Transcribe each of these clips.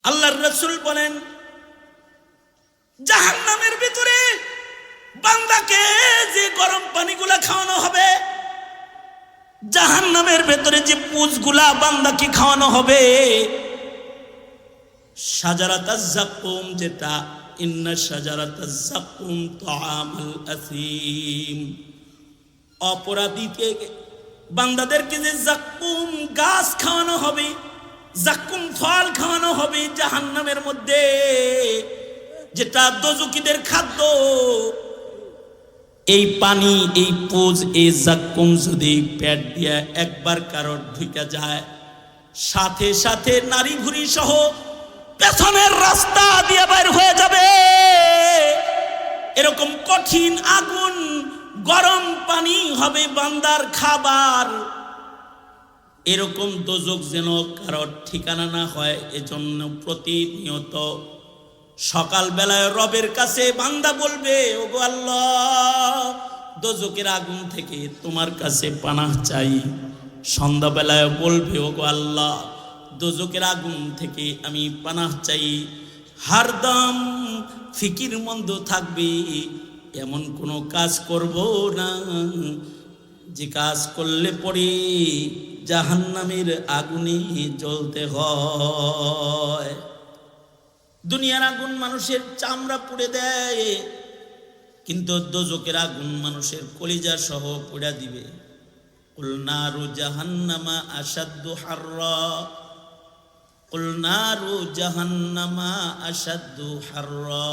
আল্লাহর রাসূল বলেন, জাহান্নামের ভিতরে বান্দাকে যে গরম পানিগুলা খাওয়ানো হবে, জাহান্নামের ভেতরে যে পুঁজগুলা বান্দাকে খাওয়ানো হবে, শাজারাতাজ যাক্কুম, যেটা ইন্না শাজারাতাজ যাক্কুম তাআমুল আসীম, অপরাধীকে বান্দাদেরকে যে যাক্কুম গাছ খাওয়ানো হবে, যাক্কুম ফল খাওয়ানো হবে জাহান্নামের মধ্যে, যেটা দোজখীদের খাদ্য, এই পানি, এই পুজ, এই যাক্কুম যদি পেট দিয়ে একবার কারোর ঢুকে যায়, সাথে সাথে নারী ভুঁড়ি সহ পেছনের রাস্তা দিয়ে বের হয়ে যাবে। এরকম কঠিন আগুন, গরম পানি হবে বান্দার খাবার। এরকম দোজখ যেন কারোর ঠিকানা না হয়, এজন্য প্রতিনিয়ত সকাল বেলায় রবের কাছে বান্দা বলবে, ওগো আল্লাহ, দোজখের আগুন থেকে তোমার কাছে পানাহ চাই। সন্ধ্যাবেলায় বলবে, ওগো আল্লাহ, দোজখের আগুন থেকে আমি পানাহ চাই। হরদম ফিকির মন্দ থাকবে, এমন কোনো কাজ করব না যে কাজ করলে পরে জাহান্নামের আগুনে জ্বলতে হয়। দুনিয়ার আগুন মানুষের চামড়া পুড়ে দেয়, কিন্তু দোজখের আগুন মানুষের কলিজা সহ পুড়ে দিবে। কুল নারু জাহান্নামা আশাদ্দু হাররা, কুল নারু জাহান্নামা আশাদ্দু হাররা।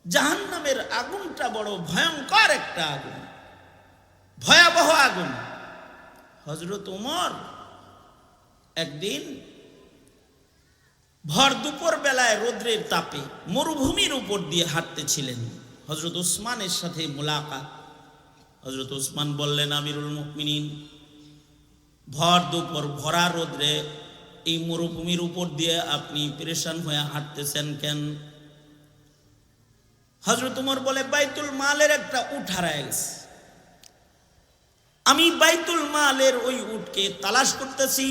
জাহান্নামের আগুনটা বড় ভয়ঙ্কর একটা আগুন, ভয়াবহ আগুন। হযরত ওমর একদিন ভর দুপুর বেলায় রোদ্রের তাপে মরুভূমির উপর দিয়ে হাঁটতেছিলেন। হযরত উসমানের সাথে মুলাকাত। হযরত উসমান বললেন, আমিরুল মুমিনিন, ভর দুপুর ভরা রোদ্রে এই মরুভূমির উপর দিয়ে আপনি পেরেশান হয়ে হাঁটতেছেন কেন? হযরত ওমর বলে, বাইতুল মালের একটা উট হারায় গেছে, আমি বাইতুল মালের ওই উটকে তালাশ করতেছি।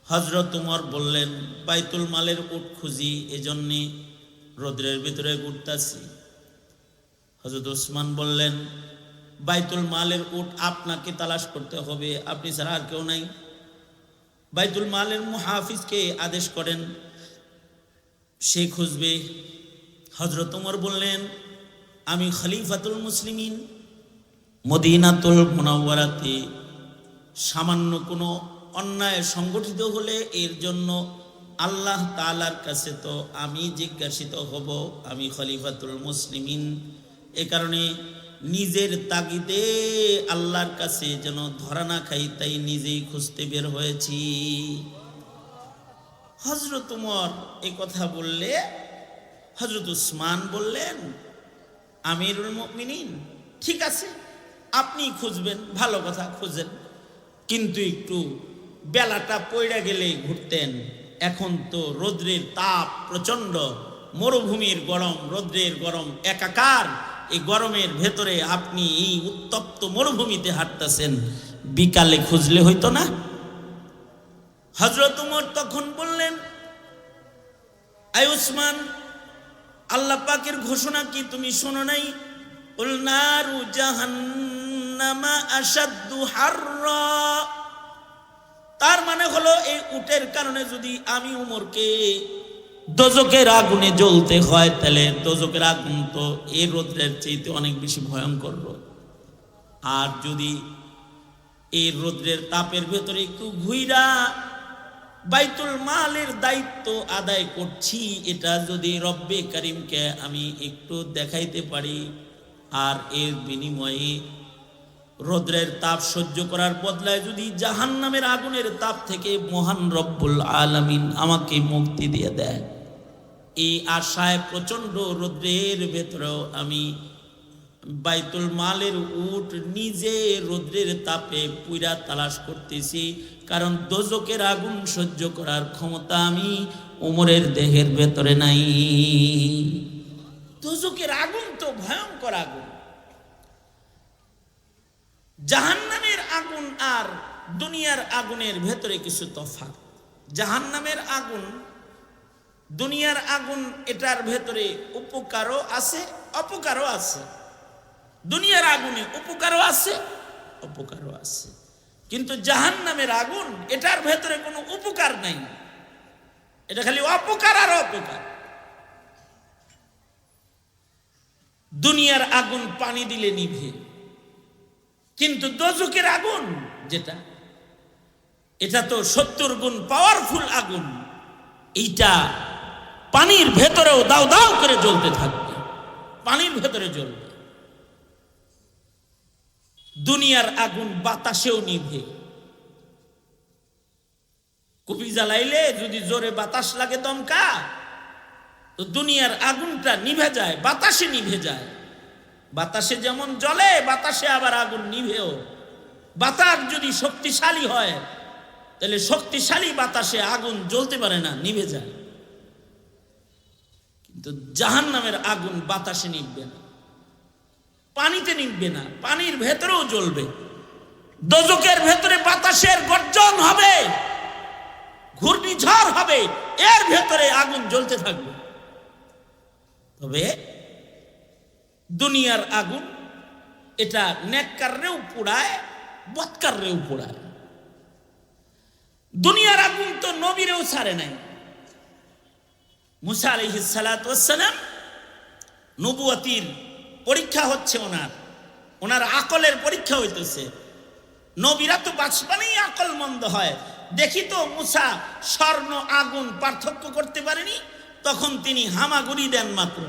হযরত ওমর বললেন, বাইতুল মালের উট খুঁজি, এজন্যে রোদ্রের ভিতরে ঘুরতেছি। হযরত ওসমান বললেন, বাইতুল মালের উট আপনাকে তালাশ করতে হবে, আপনি ছাড়া আর কেউ নাই। বাইতুল মালের মুহাফিজকে আদেশ করেন, সে খুঁজবে। হযরত ওমর বললেন, আমি খলিফাতুল মুসলিমিন, মদিনাতুল মুনাওয়ারাতে সামান্য কোনো অন্যায় সংগঠিত হলে এর জন্য আল্লাহ তাআলার কাছে তো আমি জিজ্ঞাসিত হব, আমি খলিফাতুল মুসলিমিন। এ কারণে নিজের তাগিদে আল্লাহর কাছে যেন ধরা না খাই, তাই নিজেই খুঁজতে বের হয়েছি। হযরত ওমর এই কথা বললে হযরত উসমান বললেন, আমিরুল মুমিনিন, ঠিক আছে, আপনি খুঁজবেন, ভালো কথা, খুঁজেন, কিন্তু একটু বেলাটা পড়ে গেলে ঘুরতেন। এখন তো রৌদ্রের তাপ প্রচন্ড, মরুভূমির গরম, রৌদ্রের গরম একাকার। এই গরমের ভেতরে আপনি এই উত্তপ্ত মরুভূমিতে হাঁটতেছেন, বিকালে খুঁজলে হইতো না? হযরত ওমর তখন বললেন, আয় উসমান, আল্লাহ পাকের ঘোষণা কি তুমি শোনো নাই? কুল নারু জাহান্নামা আশাদ্দু হাররা। তার মানে হলো, এই উটের কারণে যদি আমি উমরকে দোজখের আগুনে জ্বলতে হয়, তাহলে দোজখের আগুন তো এই রোদ্রের চাইতে অনেক বেশি ভয়ঙ্কর রোদ। আর যদি এই রোদ্রের তাপের ভেতরে একটু ঘুইরা বাইতুল মালের দায়িত্ব আদায় করছি, এটা যদি রব্বে কারিমকে আমি একটু দেখাইতে পারি, আর এর বিনিময়ে রৌদ্রের তাপ সহ্য করার বদলায় যদি জাহান্নামের আগুনের তাপ থেকে মহান রব্বুল আলামিন আমাকে মুক্তি দিয়ে দেয়, এই আশায় প্রচন্ড রৌদ্রের ভেতরেও আমি বাইতুল মালের উট নিজে রৌদ্রের তাপে পুইরা তালাশ করতেছি। কারণ দোজখের আগুন সহ্য করার ক্ষমতা আমি ওমরের দেহের ভেতরে নাই। দোজখের আগুন তো ভয়ঙ্কর আগুন। জাহান্নামের আগুন আর দুনিয়ার আগুনের ভেতরে কিছু তফাৎ। জাহান্নামের আগুন, দুনিয়ার আগুন, এটার ভেতরে উপকারও আছে অপকারও আছে। দুনিয়ার আগুনে উপকারও আছে অপকারও আছে, কিন্তু জাহান্নামের আগুন এটার ভেতরে কোনো উপকার নাই, এটা খালি অপকার আর অপকার। দুনিয়ার আগুন পানি দিলে নিভে, কিন্তু দোজখের আগুন যেটা, এটা তো 70 গুণ পাওয়ারফুল আগুন। এইটা পানির ভেতরেও দাও দাও করে জ্বলতে থাকবে, পানির ভেতরে জ্বলবে। দুনিয়ার আগুন বাতাসেও নিভে। কুপি জ্বালাইলে যদি জোরে বাতাস লাগে দমকা, তো দুনিয়ার আগুনটা নিভে যায়, বাতাসে নিভে যায়। বাতাসে যেমন জ্বলে, বাতাসে আবার আগুন নিভেও। বাতাস যদি শক্তিশালী হয়, তাহলে শক্তিশালী বাতাসে আগুন জ্বলতে পারে না, নিভে যায়। কিন্তু জাহান্নামের আগুন বাতাসে নিভবে না, পানিতে নিভবে না, পানির ভেতরেও জ্বলবে। দোজখের ভেতরে বাতাসের গর্জন হবে, ঘূর্ণিঝড় হবে, এর ভেতরে আগুন জ্বলতে থাকবে। তবে দুনিয়ার আগুন এটা নেককাররেও পোড়ায়, বদকাররেও পোড়ায়। দুনিয়ার আগুন তো নবীরেও ছাড়ে নাই। মুসা আলাইহিস সালাতু ওয়াস সালাম, নবুয়তির পরীক্ষা হচ্ছে, ওনার আকলের পরীক্ষা হইতেছে। নবীরা তো বাঁচপানেই আকল মন্দ হয়। দেখি তো মুসা স্বর্ণ আগুন পার্থক্য করতে পারেনি, তখন তিনি হামাগুড়ি দেন মাত্র।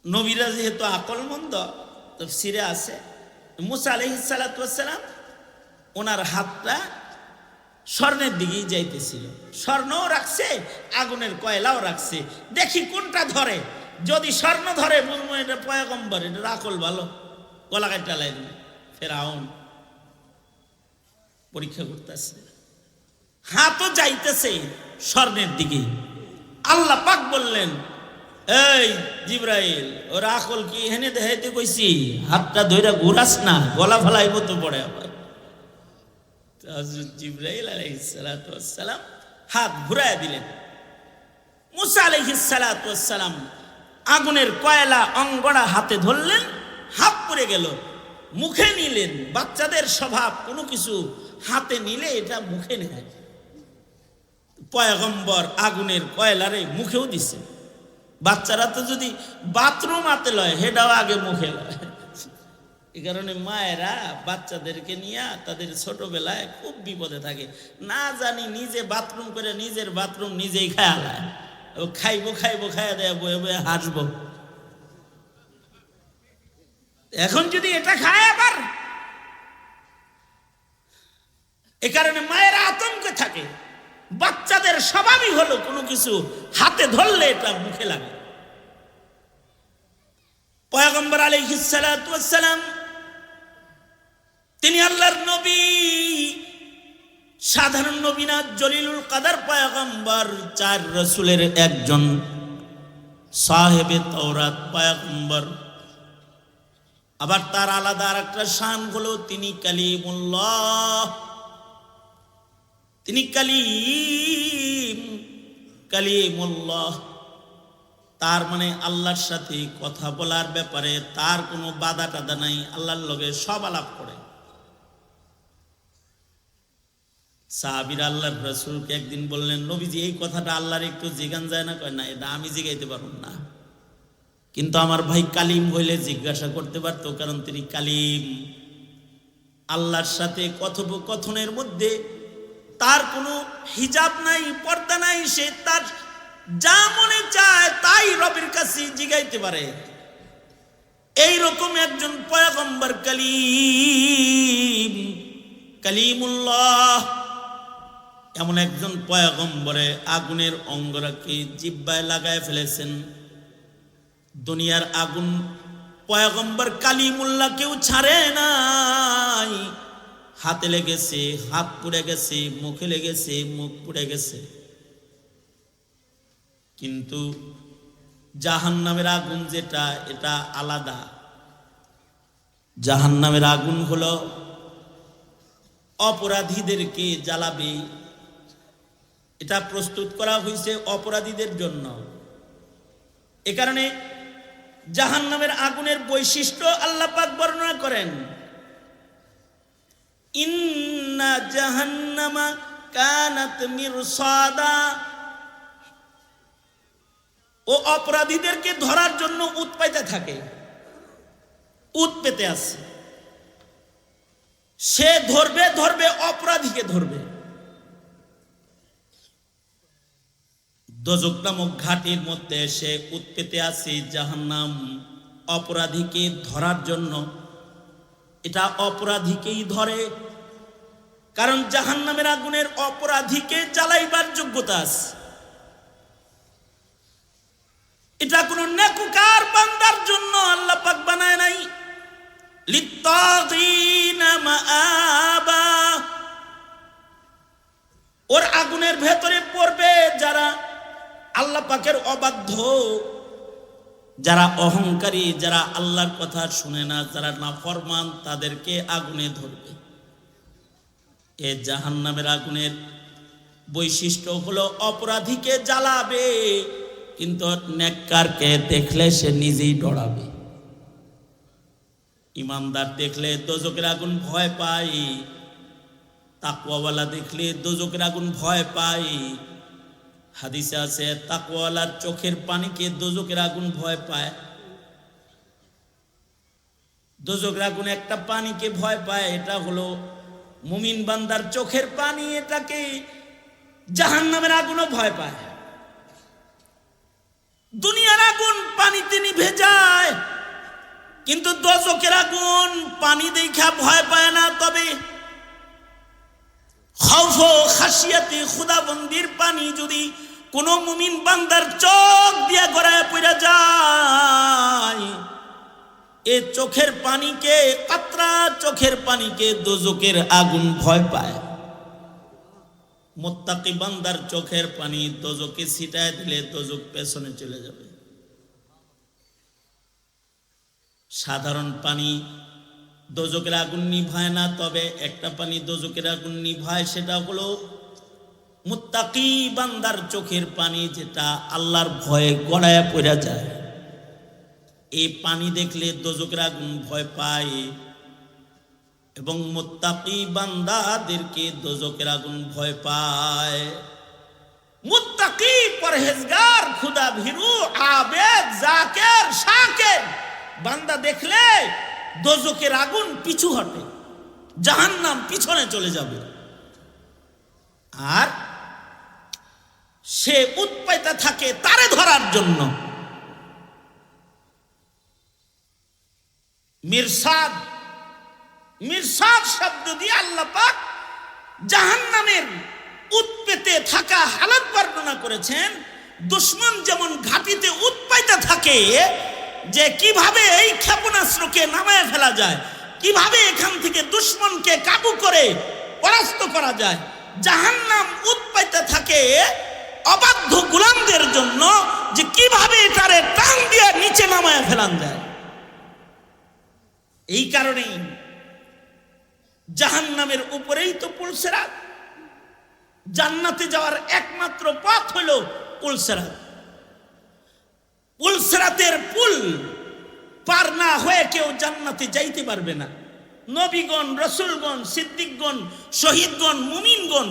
নবীরা যেহেতু আকল মন্দ, তাফসীরে আছে মুসা আলাইহিস সালাতু ওয়াস সালাম ওনার হাতটা স্বর্ণের দিকেই যাইতেছিল, স্বর্ণও রাখছে, আগুনের কয়লাও রাখছে। দেখি কোনটা ধরে। যদি স্বর্ণ ধরে বুঝবো এটা পয়গম্বর, এটা আকল ভালো, গলা কাটা লাইল। ফেরাউন পরীক্ষা করতেছে, হাতও যাইতেছে স্বর্ণের দিকে। আল্লাহ পাক বললেন, এই জিবরাইল, ওর আকল কি হেনে দেখাইতে কইছি? হাতটা ধইরা ঘুরাস না, গলা ফেলাইব তো পড়ে আবার। হযরত জিবরাইল আলাইহিস সালাতু ওয়াস সালাম হাত ঘুরায় দিলেন। মুসা আলাইহিস সালাতু ওয়াস সালাম আগুনের কয়লা অঙ্গড়া হাতে ধরলেন, হাত পড়ে গেল। মুখে নিলেন। বাচ্চাদের স্বভাব, কোনো কিছু হাতে নিলে এটা মুখে নেয়। পয়গম্বর আগুনের কয়লারে মুখেও দিছে। বাচ্চারা তো যদি বাথরুম হাতে লয়, হেটাও আগে মুখে লয়। এই কারণে মায়েরা বাচ্চাদেরকে নিয়ে তাদের ছোটবেলায় খুব বিপদে থাকে। না জানি নিজে বাথরুম করে নিজের বাথরুম নিজেই খায়ালায়, খাইবো খাইবো খাইয়া দেয়, বয়ে বয়ে হাসবো। এখন যদি এটা খায় আবার, এ কারণে মায়েরা আতঙ্কে থাকে। বাচ্চাদের স্বভাবই হলো কোনো কিছু হাতে ধরলে এটা মুখে লাগে। পয়গম্বর আলাইহিস সালাতু ওয়াস সালাম তিনি আল্লাহর নবী, সাধারণ নবী না, জলিলুল কাদার পয়গম্বর, 4 রাসূলের একজন, সাহেবে তাওরাত পয়গম্বর। আবার তার আলাদা আরেকটা শান হলো তিনি কালিমুল্লাহ, তিনি কালিমুল্লাহ। তার মানে আল্লাহর সাথে কথা বলার ব্যাপারে তার কোনো বাধা টাদা নাই, আল্লাহর লগে সব আলাপ করে। সাহাবীরা আল্লাহর রাসূলকে একদিন বললেন, নবীজি এই কথাটা আল্লাহর একটু জিজ্ঞান যায় না? কয় না, এটা আমি জিগাইতে পারব না, কিন্তু আমার ভাই কালিম হইলে জিজ্ঞাসা করতে পারত, কারণ তিনি কালিম। আল্লাহর সাথে কথোপকথনের মধ্যে তার কোনো হিজাব নাই, পর্দা নাই। সে তার যা মনে চায় তাই রবের কাছে জিগাইতে পারে। এইরকম একজন পয়গম্বর, কালিমুল্লাহ, এমন একজন পয়গম্বরে আগুনের অঙ্গরাকে জিহ্বায় লাগায় ফেলেছেন। দুনিয়ার আগুন পয়গম্বর কালিমুল্লাহ কেউ ছাড়ে নাই। হাতে লেগেছে, হাত পুড়ে গেছে, মুখে লেগেছে, মুখ পুড়ে গেছে। কিন্তু জাহান্নামের আগুন যেটা, এটা আলাদা। জাহান্নামের আগুন হলো অপরাধীদেরকে জ্বালাবে, এটা প্রস্তুত করা হয়েছে অপরাধীদের জন্য। এ কারণে জাহান্নামের আগুনের বৈশিষ্ট্য আল্লাহ পাক বর্ণনা করেন, ইন্না জাহান্নামা কানাত মিরসাদা। ও অপরাধীদেরকে ধরার জন্য উৎ পাইতে থাকে, উৎ পেতে আছে। সে ধরবে ধরবে অপরাধীকে ধরবে। দোজক নামক ঘাটির মধ্যে সে উৎ পেতে আছে জাহান্নাম অপরাধীকে ধরার জন্য। এটা অপরাধীকেই ধরে, কারণ জাহান্নামের আগুনের অপরাধীকে জ্বালাইবার যোগ্যতা আছে। এটা কোন নেককার বান্দার জন্য আল্লাহ পাক বানায় নাই। লিত্তাগিনা মাআবা, ওর আগুনের ভেতরে পড়বে যারা আল্লাহ পাকের অবাধ্য, যারা অহংকারী, যারা আল্লাহর কথা শুনে না, যারা নাফরমান, তাদেরকে আগুনে ধরবে। এ জাহান্নামের আগুনের বৈশিষ্ট্য হলো অপরাধীকে জ্বালাবে, কিন্তু নেককারকে দেখলে সে নিজেই ডরাবে। ইমানদার দেখলে দোজকের আগুন ভয় পায়, তাকওয়াওয়ালা দেখলে দোজকের আগুন ভয় পায়। হাদিসে আছে তাকওয়াওয়ালার চোখের পানিকে দোজকের আগুন ভয় পায়। দোজকের আগুন একটা পানিকে ভয় পায়, এটা হলো মুমিন বান্দার চোখের পানি, এটাকে জাহান্নামের আগুনও ভয় পায়। দুনিয়ার আগুন পানিতে নিভে যায়, কিন্তু দোজকের আগুন পানি দেখা ভয় পায় না। তবে খৌফ ও খাসিয়াতে খুদাবন্দির পানি যদি কোন মুমিন বান্দার চোখ দিয়া গড়ায় পড়ে যায়, এ চোখের পানিকে, কাতরা চোখের পানিকে দোজকের আগুন ভয় পায়। মুত্তাকি বান্দার চোখের পানি দোজকে ছিটায় দিলে দোজক পেছনে চলে যাবে। সাধারণ পানি দোজকের আগুন নিভায় না, তবে একটা পানি দোজকের আগুন নিভায়, সেটা হলো মুত্তাকি বান্দার চোখের পানি, যেটা আল্লাহর ভয়ে গড়ায় পড়ে যায়। এই পানি দেখলে দোজকের আগুন ভয় পায়, এবং মুত্তাকি বান্দাদেরকে দোজকের আগুন ভয় পায়। মুত্তাকি, পরহেজগার, খুদা ভীরু, আবেদ, জাকের, শাকের বান্দা দেখলে দোজকের আগুন পিছু হটে, জাহান্নাম পিছনে চলে যাবে। আর সে উৎপাইতা থাকে তারে ধরার জন্য। মিরসাদ, মিরসাদ শব্দ দিয়ে আল্লাহ পাক জাহান্নামের উৎপেতে থাকা হালত বর্ণনা করেছেন। দুশমন যেমন ঘাটিতে উৎপাইতা থাকে, যে কিভাবে এই ক্ষেপণাস্ত্রকে নামায় ফেলা যায়, কিভাবে এখান থেকে দুশমনকে কাবু করে পরাস্ত করা যায়, জাহান্নাম উৎপাইতা থাকে অবাধ্য গোলামদের জন্য, যে কিভাবে এটারে টান দিয়ে নিচে নামায় ফেলান যায়। এই কারণেই জাহান্নামের উপরেই তো পুলসিরাত। জান্নাতে যাওয়ার একমাত্র পথ হলো পুলসিরাত। পুলসিরাতের পুল পার না হয়ে কেউ জান্নাতে যাইতে পারবে না। নবীগণ, রসুলগণ, সিদ্দিকগণ, শহীদগণ, মুমিনগণ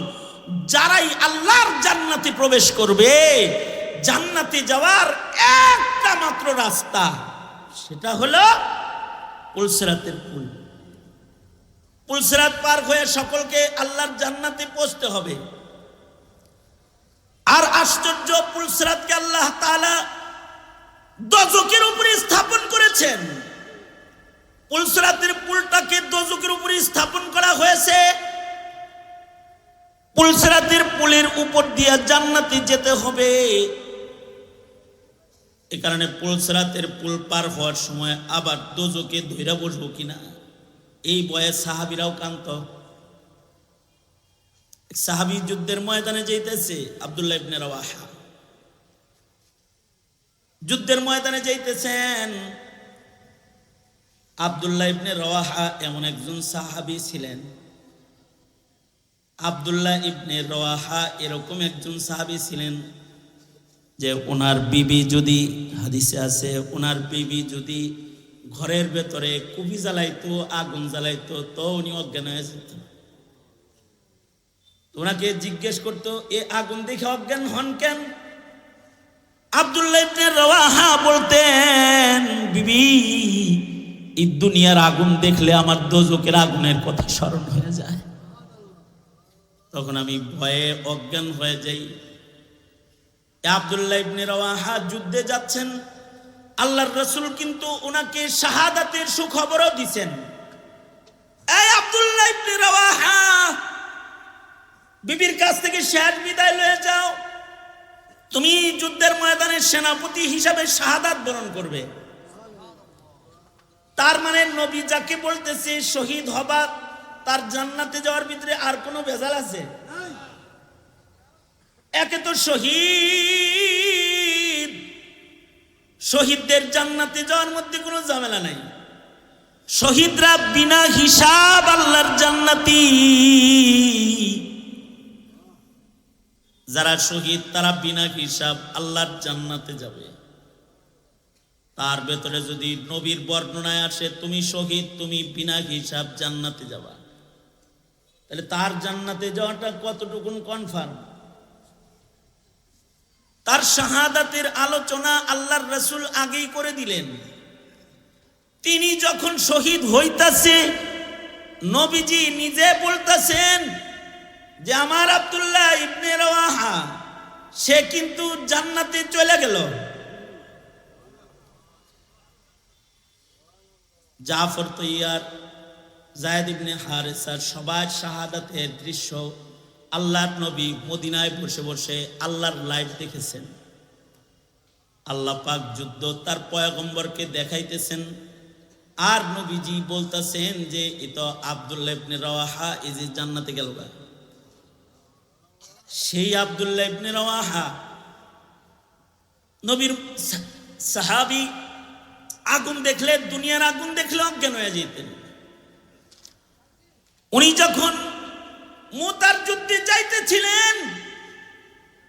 যারাই আল্লাহর জান্নাতে প্রবেশ করবে, জান্নাতে যাওয়ার একটা মাত্র রাস্তা, সেটা হলো পুলসিরাতের পুল। পুলসিরাত পার হয়ে সকলকে আল্লাহর জান্নাতে পৌঁছতে হবে। আর আশ্চর্য, পুলসিরাতকে আল্লাহ তাআলা দোজখের উপরে স্থাপন করেছেন। পুলসিরাতের পুলটাকে দোজখের উপরে স্থাপন করা হয়েছে। পুলসিরাতের পুলের উপর দিয়ে জান্নাতে যেতে হবে। এ কারণে পুলসিরাতের পুল পার হওয়ার সময় আবার দোজখে ধইরা বসবো কিনা, এই ভয়ে সাহাবীরাও কান্ত। সাহাবী যুদ্ধের ময়দানে যাইতেছে, আব্দুল্লাহ ইবনে রাওয়াহা যুদ্ধের ময়দানে যাইতেছেন। আব্দুল্লাহ ইবনে রাওয়াহা এমন একজন সাহাবী ছিলেন, আব্দুল্লাহ ইবনে রওয়াহা এরকম একজন সাহাবী ছিলেন যে ওনার বিবি যদি, হাদিসে আছে, ওনার বিবি যদি ঘরের ভেতরে কুপি জ্বালাইতো, আগুন জ্বালাইতো, তো উনি অজ্ঞান হয়ে যেতেন। ওনাকে জিজ্ঞেস করতো, এ আগুন দেখে অজ্ঞান হন কেন? আব্দুল্লাহ ইবনে রওয়াহা বলতেন, বিবি, এই দুনিয়ার আগুন দেখলে আমার দোজখের আগুনের কথা স্মরণ হয়ে যায়, তখন আমি ভয়ে অজ্ঞান হয়ে যাই। আব্দুল্লাহ ইবনে রওয়াহা যুদ্ধে যাচ্ছেন, আল্লাহর রাসূল কিন্তু ওনাকে শাহাদাতের সুখবরও দিবেন। এই আব্দুল্লাহ ইবনে রওয়াহা, বিবির কাছ থেকে শেষ বিদায় লয়ে যাও, তুমি যুদ্ধের ময়দানে সেনাপতি হিসাবে শাহাদাত বরণ করবে। তার মানে নবী যাকে বলতেছে শহীদ হবা, তার জান্নাতে যাওয়ার ভিতরে আর কোনো ভেজাল আছে? একে তো শহীদ, শহীদদের জান্নাতে যাওয়ার মধ্যে কোনো ঝামেলা নাই। শহীদরা বিনা হিসাব আল্লাহর জান্নাতি। যারা শহীদ তারা বিনা হিসাব আল্লাহর জান্নাতে যাবে। তার ভেতরে যদি নবীর বর্ণনায় আসে তুমি শহীদ, তুমি বিনা হিসাব জান্নাতে যাবা, তাহলে তার জান্নাতে যাওয়াটা কতটুকুন কনফার্ম? তার শাহাদাতের আলোচনা আল্লাহর রাসূল আগেই করে দিলেন। তিনি যখন শহীদ হইতাছে, নবীজি নিজে বলতেছেন যে আমার আব্দুল্লাহ ইবনে রওয়াহা সে কিন্তু জান্নাতে চলে গেল। জাফর তৈয়ার, যায়েদ ইবনে হারেসা সবাই শাহাদাতের দৃশ্য আল্লাহর নবী মদিনায় বসে বসে আল্লাহর লাইভ দেখেছেন। আল্লাহ পাক যুদ্ধ তার পয়গম্বরকে দেখাইতেছেন, আর নবীজি বলতেছেন যে এটা আব্দুল্লাহ ইবনে রওয়াহা এই যে জান্নাতে গেল। সেই আব্দুল্লাহ ইবনে রওয়াহা নবীর সাহাবী, আগুন দেখলে, দুনিয়ার আগুন দেখলে অজ্ঞান হয়ে যেতেন। উনি যখন মুতার যুদ্ধে যাইতেছিলেন,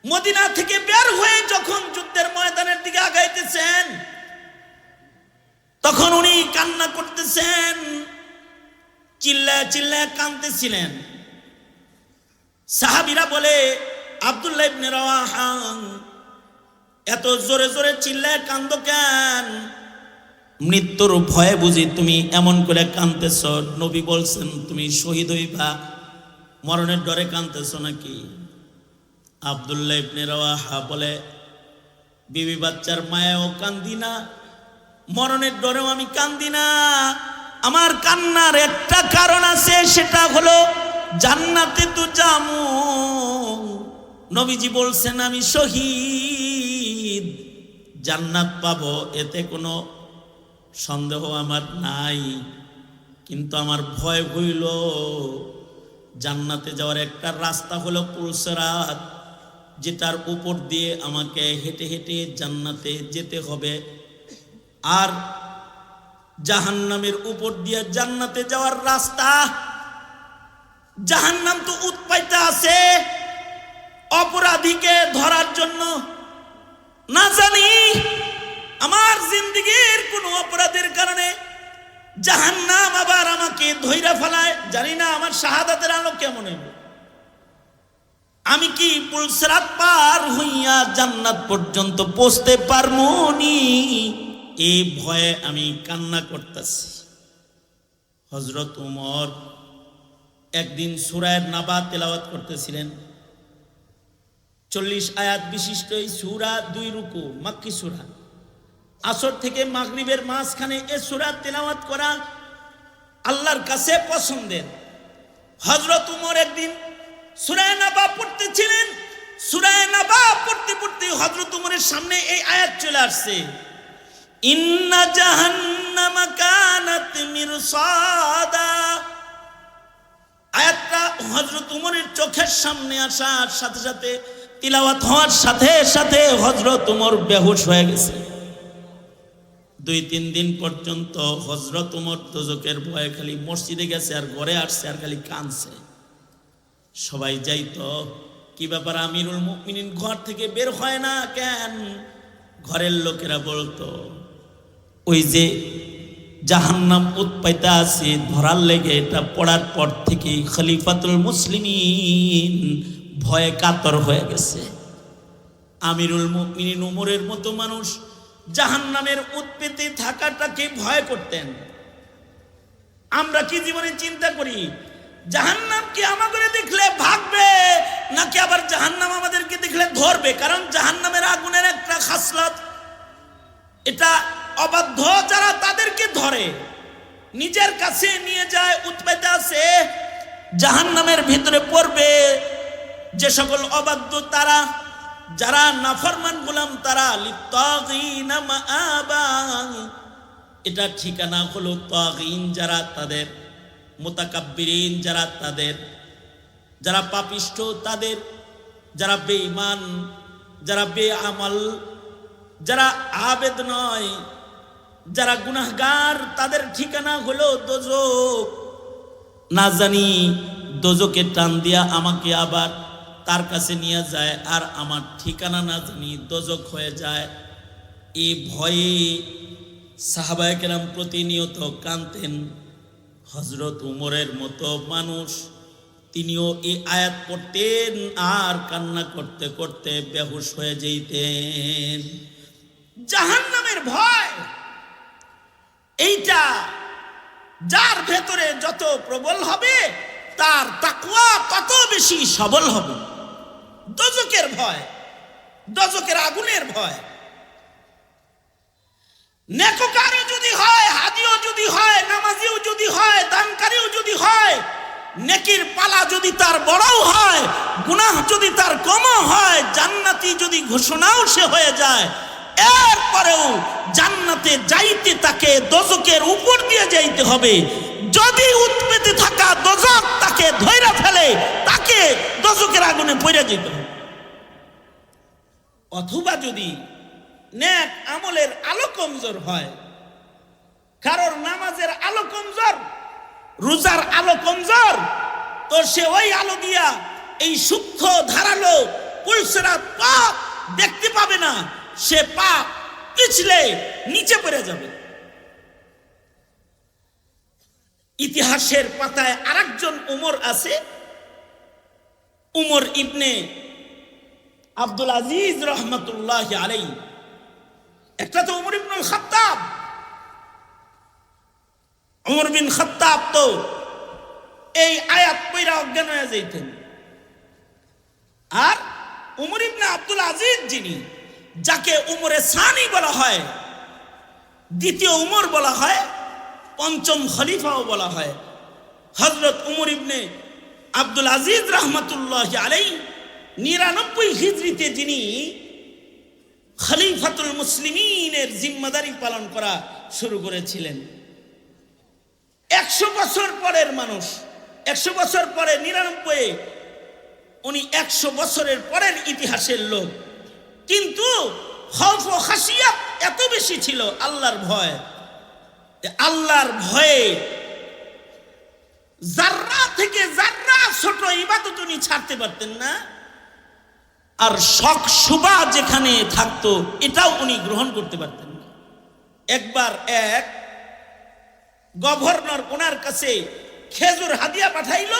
মদিনা থেকে বের হয়ে যখন যুদ্ধের ময়দানের দিকে আগাইতেছেন, তখন উনি কান্না করতেছেন, চিল্লায় চিল্লায় কাঁদতেছিলেন। সাহাবীরা বলে, আব্দুল্লাহ ইবনে রওয়াহা এত জোরে জোরে চিল্লায় কান্দো কেন? মৃত্যুর ভয়ে বুঝি তুমি এমন করে কাঁদতেছ? নবী বলছেন তুমি শহীদ হইবা, মরণের ডরে কাঁদতেছ নাকি? আব্দুল্লাহ ইবনে রওয়াহা বলে, বিবি বাচ্চার মায়াও কান্দি না, মরণের ডরেও আমি কান্দি না। আমার কান্নার একটা কারণ আছে, সেটা হলো জান্নাতে তো যামু। নবীজি বলছেন আমি শহীদ, জান্নাত পাবো, এতে কোনো সন্দেহ আমার নাই। কিন্তু আমার ভয় হইল জান্নাতে যাওয়ার একটা রাস্তা হলো পুলসিরাত, যেটার উপর দিয়ে আমাকে হেঁটে হেঁটে জান্নাতে যেতে হবে। আর জাহান্নামের উপর দিয়ে জান্নাতে যাওয়ার রাস্তা, জাহান্নাম তো উৎপাইতে আছে অপরাধীকে ধরার জন্য। না জানি আমার জিন্দেগীর কোন অপরাধের কারণে জাহান্নাম আবার আমাকে ধইরা ফেলায়, জানি না আমার শাহাদাতের আলো কেমন হইব। আমি কি পুলসিরাত পার হইয়া জান্নাত পর্যন্ত পৌঁছতে পারমুনি? এই ভয়ে আমি কান্না করতেছি। হযরত উমর একদিন সূরা নাবা তেলাওয়াত করতেছিলেন। 40 আয়াত বিশিষ্ট এই সূরা, 2 রুকু, মাক্কি সূরা। আসর থেকে মাগরিবের মাঝখানে এই সূরা তেলাওয়াত করা আল্লাহর কাছে পছন্দের। হযরত উমর একদিন সূরা নাবা পড়তেছিলেন। সূরা নাবা পড়তে পড়তে হযরত উমরের সামনে এই আয়াত চলে আসছে, ইন্না জাহান্নামা কানাত মিরসাদা। আয়াতটা হযরত উমরের চোখের সামনে আসার সাথে সাথে, তিলাওয়াত হওয়ার সাথে সাথে হযরত উমর বেহুশ হয়ে গেছে। 2-3 দিন পর্যন্ত হযরত উমর দোজখের ভয়ে খালি মসজিদে গেছে আর ঘরে আসছে আর খালি কাঁদছে। সবাই যাইতো। কি ব্যাপার আমিরুল মুমিনিন ঘর থেকে বের হয় না কেন? ঘরের লোকেরা বলতো ওই যে জাহান্নাম উৎপাইতা আছে ধরার লেগে, এটা পড়ার পর থেকে খলিফাতুল মুসলিমিন ভয়ে কাতর হয়ে গেছে। আমিরুল মুমিনিন উমরের মতো মানুষ জাহান্নামের উৎপেতে থাকাটাকে ভয় করতেন। আমরা কি জীবনে চিন্তা করি জাহান্নাম কি আমাদের দেখলে ভাগবে, নাকি আবার জাহান্নাম আমাদেরকে দেখলে ধরবে? কারণ জাহান্নামের আগুনের একটা খাসলত, এটা অবাধ্য যারা তাদেরকে ধরে, নিজের কাছে নিয়ে যায়, উৎপাইতে আছে জাহান্নামের ভিতরে পড়বে। যে সকল অবাধ্য তারা, যারা নাফরমান গোলাম, তারা লিত্তাগিনা মাআবা, এটা ঠিকানা হলো তাগিন, যারা তাদের মুতাকাব্বিরিন, যারা তাদের যারা পাপিষ্ঠ, তাদের যারা বেঈমান, যারা বেআমাল, যারা আবেদ নয়, যারা গুনাহগার, তাদের ঠিকানা হলো দোজক। না জানি দোজকে টান দিয়া আমাকে আবার তার কাছে নিয়ে যায়, আর আমার ঠিকানা না জানি দোজক হয়ে যায়। এই ভয়ে সাহাবায়ে কেরাম প্রতিনিয়ত কাঁদতেন। হযরত উমরের মতো মানুষ, তিনিও এই আয়াত পড়তেন আর কান্না করতে করতে বেহুশ হয়ে যেতেন। জাহান্নামের ভয় এইটা যার ভেতরে যত প্রবল হবে, তার তাকওয়া তত বেশি সবল হবে। দোজকের ভয়, দোজকের আগুনের ভয়, নেককারও যদি হয়, হাদিও যদি হয়, নামাজিও যদি হয়, দানকারীও যদি হয়, নেকির পালা যদি তার বড়ও হয়, গুনাহ যদি তার কমও হয়, জান্নাতি যদি ঘোষণাও সে হয়ে যায়, এরপরেও জান্নাতে যাইতে তাকে দোজকের উপর দিয়ে যাইতে হবে। যদি উৎপেতে থাকা দোজক তাকে ধইরা ফেলে, তাকে দোজকের আগুনে পড়ে যেতে হবে। অথবা যদি নেক আমলের আলো কমজোর হয়, কারোর নামাজের আলো কমজোর, রোজার আলো কমজোর, তো সে ওই আলো দিয়া এই সূক্ষ্ম ধারালো পুলসেরাত পাপ দেখতে পাবে না, সে পাপ পিছলে নিচে পড়ে যাবে। ইতিহাসের পাতায় আরেকজন উমর আছে, উমর ইবনে আব্দুল আজিজ রহমতুল্লাহ আলাইহি। একটা তো উমর ইবনুল খাত্তাব, উমর বিন খাত্তাব তো এই আয়াত পড়া অজ্ঞান হয়ে যাইতেন। আর উমর ইবনে আব্দুল আজিজ, যিনি যাকে উমরে সানি বলা হয়, দ্বিতীয় উমর বলা হয়, পঞ্চম খলিফাও বলা হয়, হযরত উমর ইবনে আব্দুল আজিজ রহমতুল্লাহ আলাইহি 99 হিজরিতে যিনি খলিফাতুল মুসলিমিনের জিম্মাদারি পালন করা শুরু করেছিলেন। 100 বছর পরের মানুষ, 100 বছর পরে 99, উনি 100 বছরের পরের ইতিহাসের লোক। কিন্তু খৌফ ও খাশিয়াত এত বেশি ছিল, আল্লাহর ভয়, আল্লাহর ভয়ে জাররা থেকে জাররা ছোট ইবাদত উনি ছাড়তে পারতেন না। আর শখ শুবা যেখানে থাকতো, এটাও উনি গ্রহণ করতে পারতেন না। একবার এক গভর্নর ওনার কাছে খেজুর হাদিয়া পাঠাইল,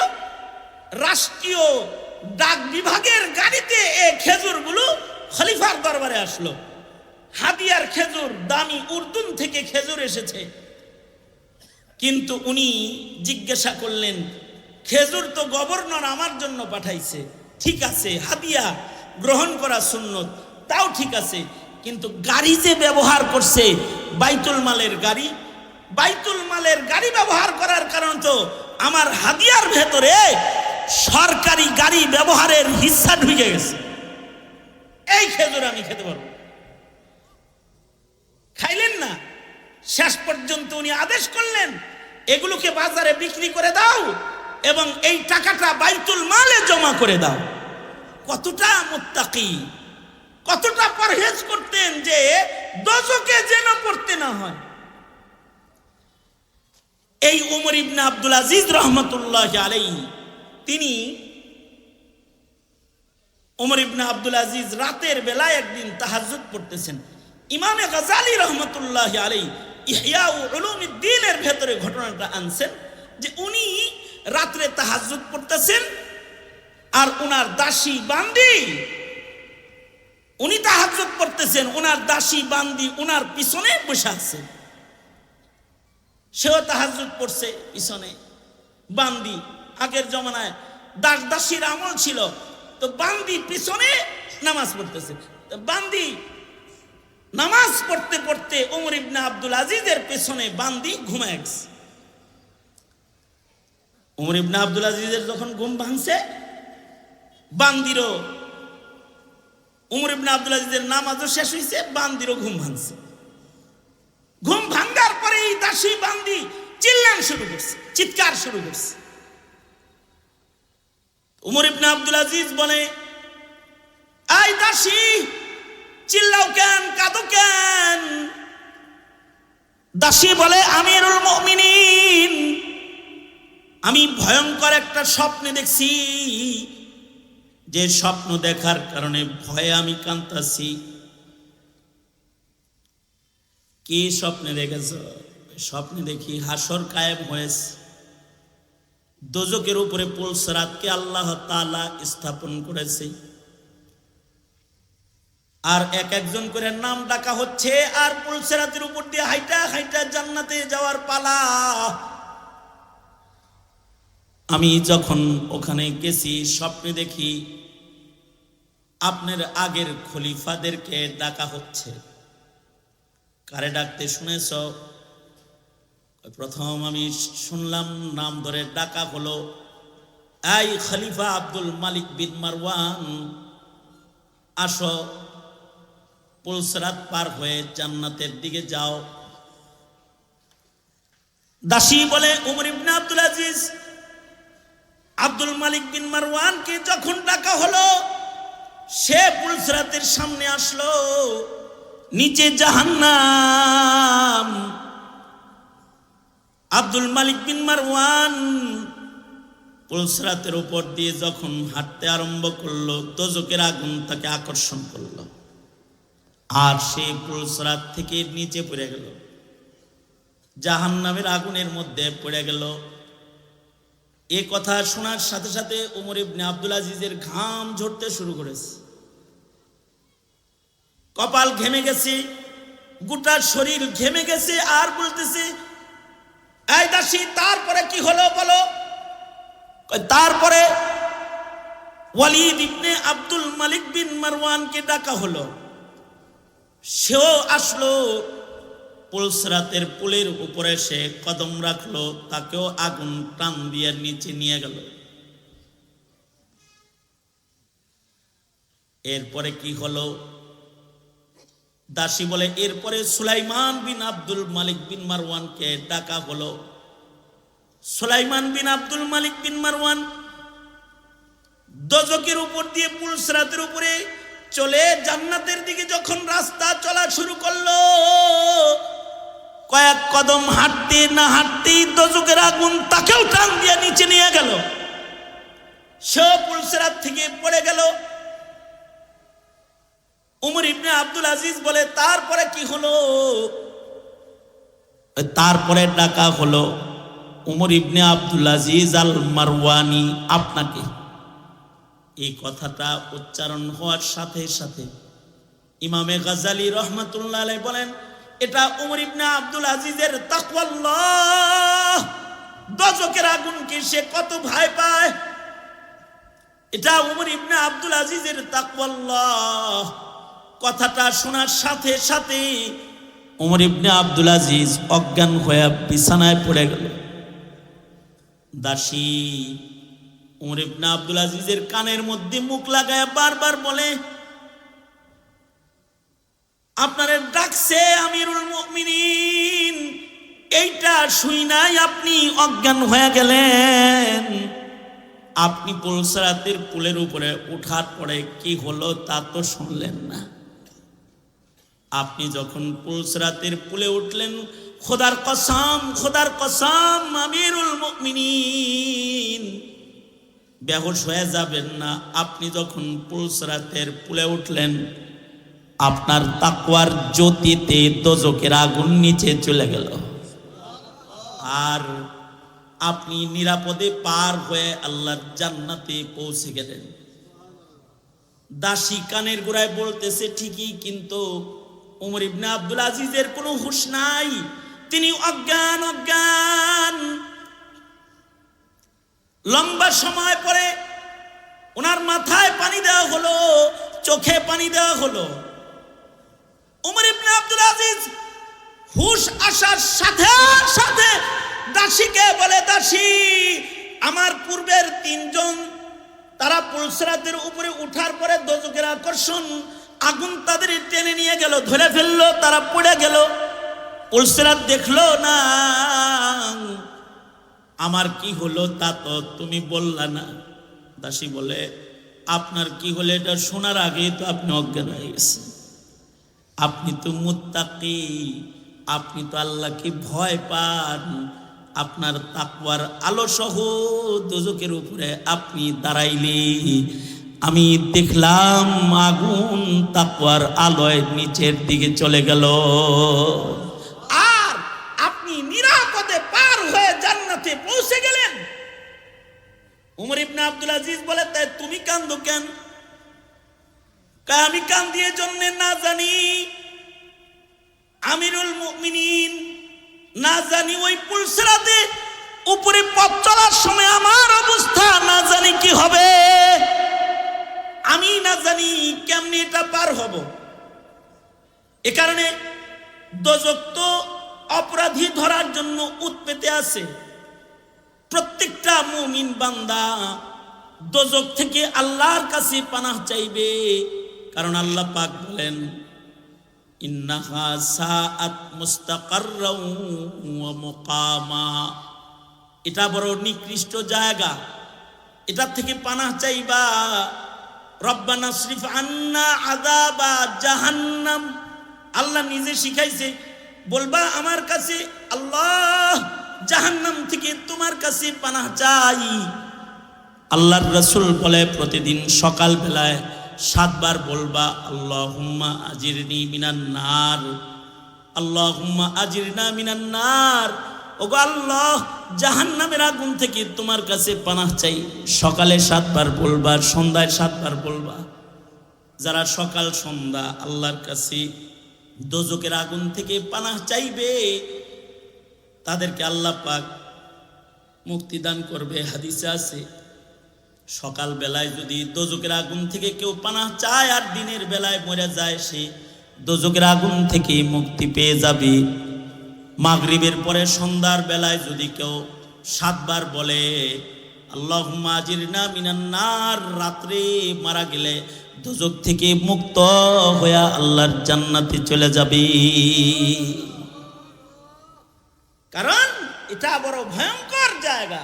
রাষ্ট্রীয় ডাক বিভাগের গাড়িতে এই খেজুরগুলো খলিফার দরবারে আসলো। হাদিয়ার খেজুর, দামি উর্দুন থেকে খেজুর এসেছে। কিন্তু উনি জিজ্ঞাসা করলেন, খেজুর তো গভর্নর আমার জন্য পাঠাইছে, ঠিক আছে, হাদিয়া গ্রহণ করা সুন্নত, তাও ঠিক আছে, কিন্তু গাড়ি যে ব্যবহার করছে বাইতুল মালের গাড়ি, বাইতুল মালের গাড়ি ব্যবহার করার কারণ তো আমার হাদিয়ার ভেতরে সরকারি গাড়ি ব্যবহারের হিস্সা ঢুকে গেছে, এই খেজুর আমি খেতে পারবো। খাইলেন না। শেষ পর্যন্ত উনি আদেশ করলেন, এগুলোকে বাজারে বিক্রি করে দাও এবং এই টাকাটা বাইতুল মালে জমা করে দাও। কতটা মুত্তাকি, কতটা পরহেজ করতেন যে দোজকে যেন পড়তে না হয়। এই উমর ইবনে আব্দুল আজিজ রহমতুল্লাহ আলাইহি, তিনি ওমর ইবনে আব্দুল আজিজ রাতের বেলায় একদিন তাহাজ্জুদ পড়তেছেন। ইমামে গাজালি রহমতুল্লাহ আলাইহি ইহয়া উলুমিদ্দিনের ভেতরে ঘটনাটা আনছেন যে উনি রাত্রে তাহাজ্জুদ পড়তেছেন আর ওনার দাসী বান্দি, উনি তাহাজ্জুদ পড়তেছেন, ওনার দাসী বান্দি ওনার পিছনে বসে আছে। সেও তাহাজ্জুদ পড়ছে পিছনে, বান্দি। আগের জমানায় দাস দাসীর আমল ছিল, তো বান্দি পিছনে নামাজ পড়তেছে। তো বান্দি নামাজ পড়তে পড়তে ওমর ইবনে আব্দুল আজিজের পেছনে বান্দি ঘুমায় গেছে। ওমর ইবনে আব্দুল আজিজের যখন ঘুম ভাঙছে, বান্দিরও, ওমর ইবনে আব্দুল আজিজের নামাজও শেষ হয়েছে, বান্দিরও ঘুম ভাঙছে। ঘুম ভাঙ্গার পরে এই দাসী বান্দি চিল্লান শুরু করছে, চিৎকার শুরু করছে। ওমর ইবনে আব্দুল আজিজ বলে, আই দাসী, চিল্লাও কেন, কাঁদো কেন? দাসী বলে, আমিরুল মুমিনিন, আমি ভয়ঙ্কর একটা স্বপ্নে দেখছি, যে স্বপ্ন দেখার কারণে ভয়ে আমি কাঁদতাছি। কি স্বপ্নে দেখেছ? স্বপ্নে দেখি হাসর কায়েম হয়েছে, দোজকের উপরে পুলসরাতকে আল্লাহ তাআলা স্থাপন করেছে, আর এক একজন করে নাম ডাকা হচ্ছে, আর পুলসরাতের উপর দিয়ে হাইটা হাইটা জান্নাতে যাওয়ার পালা। আমি যখন ওখানে গেছি, স্বপ্নে দেখি আপনার আগের খলিফাদেরকে ডাকা হচ্ছে। কারে ডাকতে শুনেছ? প্রথম আমি শুনলাম নাম ধরে ডাকা হলো, এই খলিফা আব্দুল মালিক বিন মারওয়ান, আসো, পুলসরাত পার হয়ে জান্নাতের দিকে যাও। দাসী বলে, ওমর ইবনে আব্দুল আজিজ আব্দুল মালিক বিন মারওয়ানকে যখন ডাকা হলো, সে পুলসরাতের সামনে আসলো, নিচে জাহান্নাম। আব্দুল মালিক বিন মারওয়ান পুলসরাতের উপর দিয়ে যখন হাঁটতে আরম্ভ করলো, দোজকের আগুন তাকে আকর্ষণ করলো, আর সে পুলসরাত থেকে নিচে পড়ে গেল, জাহান্নামের আগুনের মধ্যে পড়ে গেল। এ কথা শোনার সাথে সাথে ওমর ইবনে আব্দুল আজিজের ঘাম ঝরতে শুরু করেছে, কপাল ঘেমে গেছে, গোটা শরীর ঘেমে গেছে, আর বলতেছে, এই দাসী, তারপরে কি হলো বলো? তারপরে ওয়ালিদ ইবনে আব্দুল মালিক বিন মারওয়ানকে ডাকা হলো, সেও আসলো, পুলসরাতের পুলের উপরে সে কদম রাখলো, তাকেও আগুন টান দিয়ে নিচে নিয়ে গেল। এরপরে কি হলো? দাসী বলে, এরপরে সুলাইমান বিন আব্দুল মালিক বিন মারওয়ানকে ডাকা হলো। সুলাইমান বিন আব্দুল মালিক বিন মারওয়ান দোজকের উপর দিয়ে পুলসরাতের উপরে চলে জান্নাতের দিকে যখন রাস্তা চলা শুরু করলো, কয়েক কদম হাঁটতে না হাঁটতেই দোজকের আগুন তাকেও টান দিয়ে নিচে নিয়ে গেল, সে পুলসরাত থেকে পড়ে গেল। ওমর ইবনে আব্দুল আজিজ বলে, তারপরে কি হলো? তারপরে ডাকা হলো, ওমর ইবনে আব্দুল আজিজ আল মারওয়ানি, আপনাকে। এই কথাটা উচ্চারণ হওয়ার সাথে সাথে ইমামে গাজালি রহমাতুল্লাহ আলাইহি বলেন, এটা ওমর ইবনে আব্দুল আজিজের তাকওয়াল্লাহ, দোজকের আগুনকে সে কত ভয় পায়, এটা ওমর ইবনে আব্দুল আজিজের তাকওয়াল্লাহ। কথাটা শোনার সাথে সাথে ওমর ইবনে আব্দুল আজিজ অজ্ঞান হয়ে বিছানায় পড়ে গেল। দাসী ওমর ইবনে আব্দুল আজিজের কানের মধ্যে মুখ লাগায় বারবার বলে, আপনারে ডাকছে আমিরুল মুমিনিন, এইটা শুই নাই আপনি অজ্ঞান হয়ে গেলেন। আপনি পুলসরাতের পুলের উপরে ওঠার পরে কি হলো তা তো শুনলেন না। আপনি যখন পুলসরাতের পুলে উঠলেন, খোদার কসম, খোদার কসম আমিরুল মুমিনিন, বেহুশ হয়ে যাবেন না। আপনি যখন পুলসরাতের পুলে উঠলেন, আপনার তাকওয়ার জ্যোতিতে দোজখের আগুন নিচে চলে গেল, আর আপনি নিরাপদে পার হয়ে আল্লাহর জান্নাতে পৌঁছে গেলেন। দাসী কানের গোড়ায় বলতেছে ঠিকই, কিন্তু ওমর ইবনে আব্দুল আজিজের কোনো হুঁশ নাই, তিনি অজ্ঞান। লম্বা সময় পরে ওনার মাথায় পানি দেওয়া হলো, চোখে পানি দেওয়া হলো। ওমর ইবনে আব্দুল আজিজ হুঁশ আসার সাথে সাথে দাসীকে বলে, দাসী, আমার পূর্বের তিনজন তারা পুলসরাতের উপরে উঠার পরে দোজখের আকর্ষণ আগুন তাদের টেনে নিয়ে গেল, ধরে ফেললো, তারা পড়ে গেল। পুলসরাত দেখলো না, আমার কি হলো তা তো তুমি বললা না। দাসী বলে, আপনার কি হলো এটা শোনার আগেই তো আপনি অজ্ঞান হয়ে গেছেন। আপনি তো মুত্তাকি, আপনি তো আল্লাহকে ভয় পান। আপনার তাকওয়ার আলো সহ দোজখের উপরে আপনি দাঁড়াইলে আমি দেখলাম আগুন তাকওয়ার আলোয় নিচের দিকে চলে গেল, আর আপনি নিরাপদে পার হয়ে জান্নাতে পৌঁছে গেলেন। ওমর ইবনে আব্দুল আজিজ বলে, তাই তুমি কান্দো কেন? আমি কান্দি এ জন্য না জানি আমিরুল মুমিনিন, না জানি ওই পুলসরাতে উপরে পথ চলার সময় আমার অবস্থা না জানি কি হবে, আমি না জানি কেমনি এটা পার হব। এ কারণে দোজখ তো অপরাধী ধরার জন্য উৎপেতে আছে। প্রত্যেকটা মুমিন বান্দা দোজখ থেকে আল্লাহর কাছে পানাহ চাইবে, কারণ আল্লাহ পাক বলেন, ইন্নাহা সাআত মুস্তাকাররাও ওয়া মুকামা, এটা বড় নিকৃষ্ট জায়গা, এটা থেকে পানাহ চাইবা। রব্বানা শরীফ আন্না আযাবা জাহান্নাম, আল্লাহ নিজে শিখাইছে, বলবা আমার কাছে, আল্লাহ জাহান্নাম থেকে তোমার কাছে পানাহ চাই। আল্লাহর রাসূল বলে, প্রতিদিন সকাল বেলায় 7 বার বলবা, আল্লাহুম্মা আজিরনি মিনান নার, আল্লাহুম্মা আজিরনা মিনান নার। ওগো আল্লাহ, জাহান্নামের আগুন থেকে তোমার কাছে পানাহ চাই। সকালে 7 বার বলবা, সন্ধ্যায় 7 বার বলবা। যারা সকাল সন্ধ্যা আল্লাহর কাছে দোজখের আগুন থেকে পানাহ চাইবে, তাদেরকে আল্লাহ পাক মুক্তি দান করবে। হাদিসে আছে, সকাল বেলায় যদি দোজখের আগুন থেকে কেউ পানাহ চায় আর দিনের বেলায় মরে যায়, সে দোজখের আগুন থেকে মুক্তি পেয়ে যাবে। মাগরিবের পরে সন্ধ্যার বেলায় যদি কেউ 7 বার বলে, আল্লাহুম্মা আজিরনা মিনান নার, রাত্রে মারা গেলে দোজখ থেকে মুক্ত হয়ে আল্লাহর জান্নাতে চলে যাবে। কারণ এটা বড় ভয়ঙ্কর জায়গা।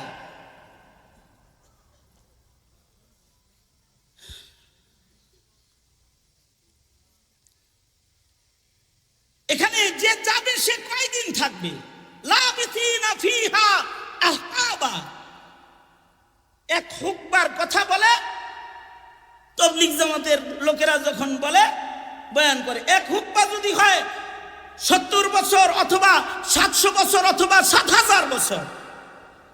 এখানে যে যাবে সে কয়দিন থাকবে? লাবিথিনা ফিহা আহকাবা। এক হুকবার কথা বলে তাবলীগ জামাতের লোকেরা যখন বলে, বয়ান করে, এক হুকবা যদি হয় 70 বছর অথবা 700 বছর অথবা 7000 বছর,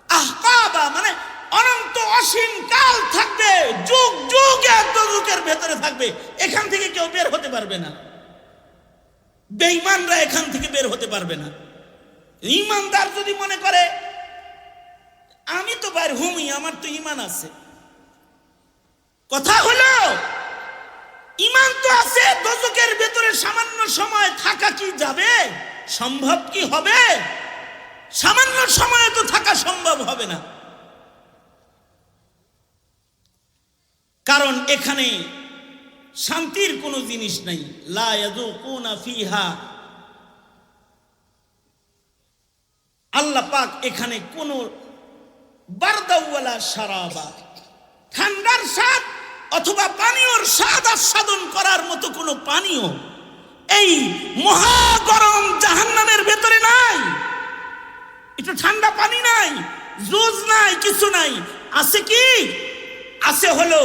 আহকাবা মানে অনন্ত অসীম কাল থাকবে, যুগ যুগ এক দোজখের ভেতরে থাকবে, এখান থেকে কেউ বের হতে পারবে না। বেঈমানরা এখান থেকে বের হতে পারবে না। ঈমানদার যদি মনে করে আমি তো বাইর হুমি, আমার তো ঈমান আছে, কথা হলো ঈমান তো আছে, দোজখের ভেতরে সামান্য সময় থাকা কি যাবে? সম্ভব কি হবে? সামান্য সময় তো থাকা সম্ভব হবে না। কারণ এখানে শান্তির কোনো জিনিস নাই। লা ইয়াযুকুনা ফিহা, আল্লাহ পাক এখানে কোনো বারদাও ওয়ালা শারাবা, ঠান্ডার স্বাদ অথবা পানীয়র স্বাদ আস্বাদন করার মতো কোনো পানীয় এই মহা গরম জাহান্নামের ভেতরে নাই। একটু ঠান্ডা পানি নাই, জুস নাই, কিছু নাই। আছে কি? আছে হলো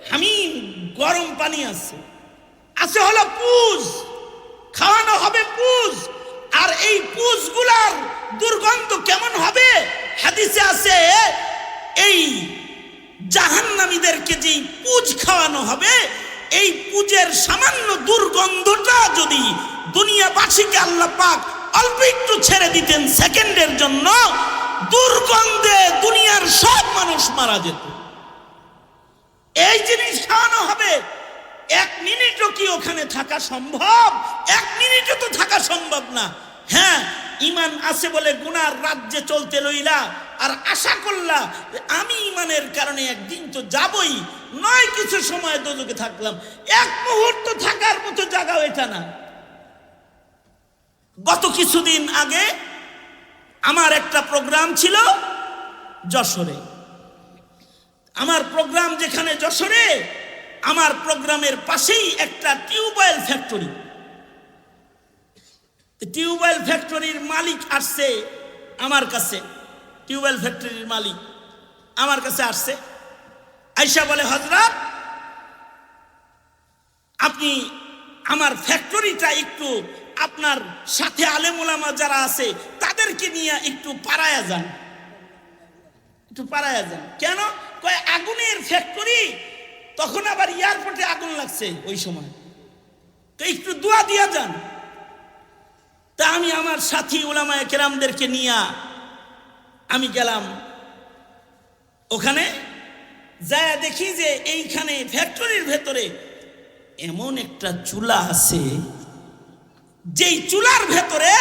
হামিম, গরম পানি আছে, আছে হলো পুজ, খাওয়ানো হবে পুজ। আর এই পুজগুলার দুর্গন্ধ কেমন হবে? হাদিসে আছে এই জাহান্নামীদেরকে যেই পুজ খাওয়ানো হবে, এই পুজের সামান্য দুর্গন্ধটা যদি দুনিয়াবাসীকে আল্লাহ পাক অল্প একটু ছেড়ে দিতেন সেকেন্ডের জন্য, দুর্গন্ধে দুনিয়ার সব মানুষ মারা যেত। এই জিনিস খাওয়ানো হবে, 1 মিনিটও কি ওখানে থাকা সম্ভব? 1 মিনিটও তো থাকা সম্ভব না। হ্যাঁ, ইমান আছে বলে গুনার রাজ্যে চলতে লইলা আর আশা করলা আমি ইমানের কারণে একদিন তো যাবই, নয় কিছু সময় দোজখে থাকলাম, 1 মুহূর্ত থাকার মতো জায়গা এটা না। গত কিছুদিন আগে আমার একটা প্রোগ্রাম ছিল যশোরে। আমার প্রোগ্রাম যেখানে যশোরে, আমার প্রোগ্রামের পাশেই একটা টিউবওয়েল ফ্যাক্টরি। টিউবওয়েল ফ্যাক্টরির মালিক আসছে আমার কাছে, টিউবওয়েল ফ্যাক্টরির মালিক আমার কাছে আসছে, আইসা বলে, হযরত আপনি আমার ফ্যাক্টরিটা একটু আপনার সাথে আলেম ওলামা যারা আছে তাদেরকে নিয়ে একটু পাড়ায়া যান, একটু পাড়ায়া যান। কেন? কয় আগুনের ফ্যাক্টরি, তখন আবার এয়ারপোর্টে আগুন লাগছে ওই সময়, তো একটু দোয়া দিয়া যান। তা আমি আমার সাথী উলামায়ে কেরামদেরকে নিয়ে আমি গেলাম ওখানে। যায় দেখি যে এইখানে ফ্যাক্টরির ভেতরে এমন একটা চুলা আছে, যেই চুলার ভেতরে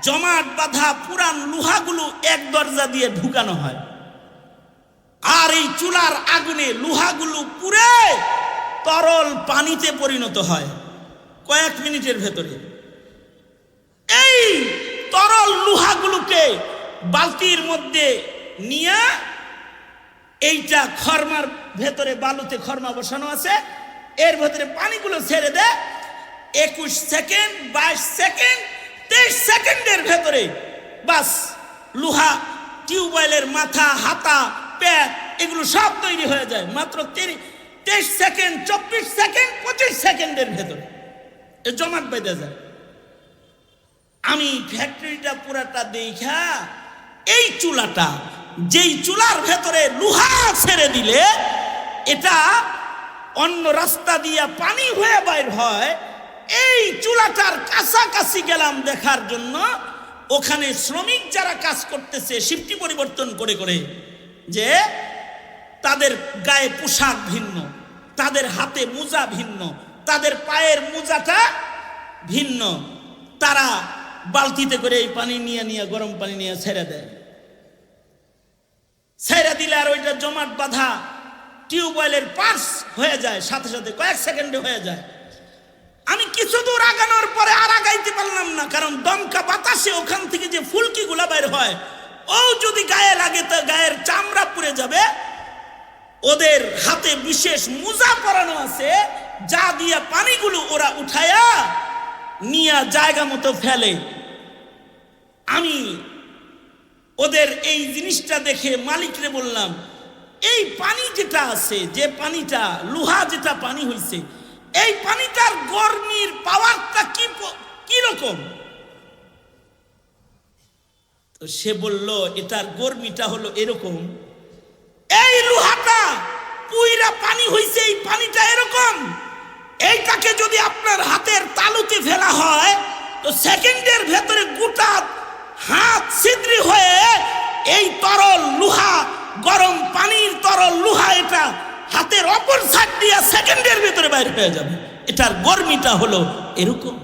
জমাট বাঁধা পুরান লোহাগুলো এক দরজা দিয়ে ঢুকানো হয়, আর এই চুলার আগুনে লোহাগুলো পুড়ে তরল পানিতে পরিণত হয় কয়েক মিনিটের ভেতরে। এই তরল লোহাগুলোকে বালতির মধ্যে নিয়ে, এইটা খরমার ভেতরে, বালুতে খরমা বসানো আছে, এর ভেতরে পানিগুলো ছেড়ে দেয়। 21 সেকেন্ড, 22 সেকেন্ড, 23 সেকেন্ডের ভেতরে বাস লোহা, টিউবওয়েলের মাথা, হাতা, প্যাক এগুলো সব তৈরি হয়ে যায় মাত্র 23 সেকেন্ড, 24 সেকেন্ড, 25 সেকেন্ডের ভেতরে জমাট বেঁধে যায়। আমি ফ্যাক্টরিটা পুরাটা দেখা, এই চুলাটা, যেই চুলার ভেতরে লোহা ছেড়ে দিলে এটা অন্য রাস্তা দিয়ে পানি হয়ে বাইর হয়, এই চুলাটার কাছাকাছি গেলাম দেখার জন্য। ওখানে শ্রমিক যারা কাজ করতেছে শিফটি পরিবর্তন করে করে, যে তাদের গায়ে পোশাক ভিন্ন, তাদের হাতে মোজা ভিন্ন, তাদের পায়ের মোজাটা ভিন্ন, তারা বালতিতে করে এই পানি নিয়ে নিয়ে, গরম পানি নিয়ে ছেড়ে দেয়। ছেড়ে দিলে আর ওইটা জমাট বাঁধা টিউবওয়েলের পাস হয়ে যায়, সাথে সাথে কয়েক সেকেন্ডে হয়ে যায়। আমি কিছু দূর আগানোর পরে আর আগাইতে পারলাম না, কারণ দমকা বাতাসে ওখান থেকে যে ফুলকি গুলা বের হয়, ও যদি গায়ে লাগে তো গায়ের চামড়া পুড়ে যাবে। ওদের হাতে বিশেষ মোজা পরানো আছে, যা দিয়ে পানিগুলো ওরা উঠায়া নিয়ে জায়গা মতো ফেলে। আমি ওদের এই জিনিসটা দেখে মালিকরে বললাম, এই পানি যেটা আছে, যে পানিটা লোহা যেটা পানি হইছে, এই পানিটার গরমির পাওয়ারটা কি রকম? তো সে বলল, এটার গরমিটা হলো এরকম, এই লোহাটা পুইরা পানি হইছে, এই পানিটা এরকম, এইটাকে যদি আপনার হাতের তালুতে ফেলা হয় তো সেকেন্ডের ভেতরে গোটা হাত ছিদ্রি হয়ে এই তরল লোহা, গরম পানির তরল লোহা, এটা হাতের অপর সাইড দিয়ে সেকেন্ডের ভিতরে বাইরে হয়ে যাবে। এটার গরমিটা হলো এরকম।